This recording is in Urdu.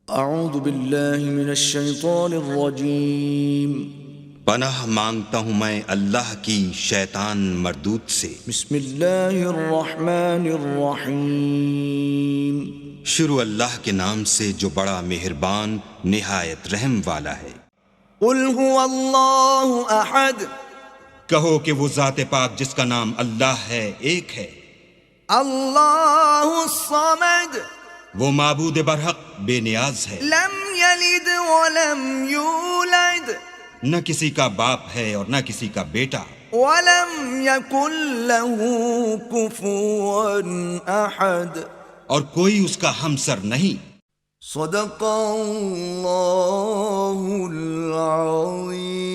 اعوذ باللہ من الشیطان الرجیم پناہ مانگتا ہوں میں اللہ کی شیطان مردود سے۔ بسم اللہ الرحمن الرحیم شروع اللہ کے نام سے جو بڑا مہربان نہایت رحم والا ہے۔ قل هو اللہ احد، کہو کہ وہ ذات پاک جس کا نام اللہ ہے ایک ہے۔ اللہ الصمد، وہ معبود برحق بے نیاز ہے، لم یلد ولم یولد نہ کسی کا باپ ہے اور نہ کسی کا بیٹا، ولم یکن له کفوا احد۔ اور کوئی اس کا ہمسر نہیں۔ صدق اللہ العظیم۔